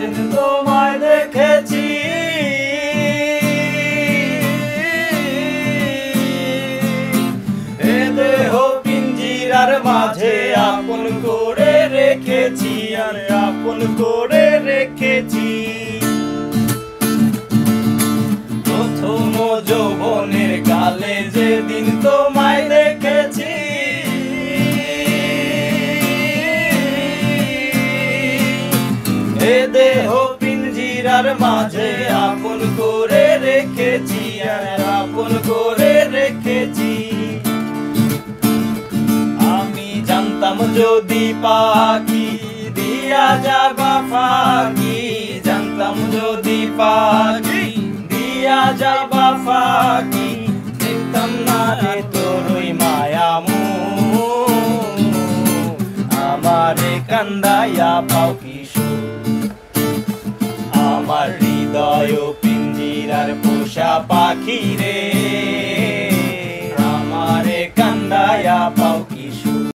যেদিন তোমায় দেখেছি এ দেহ পিঞ্জিরার মাঝে আপন করে রেখেছি আর আপন করে রেখেছি প্রথম যৌবনের কালে যেদিন তোমায় দেখেছি এ দেহ পিঞ্জিরার মাঝে আপন করে রেখেছি আর আপন করে রেখেছি আমি জানতাম যদি পাখি দিয়া যাবা ফাঁকি জানতাম যদি পাখি দিয়া যাবা ফাঁকি দেখতাম না রে তোর ওই মায়ামু আমারে কান্দাইয়া পাও কিশোর আমার হৃদয় পিঞ্জিরার পোষা পাখি রে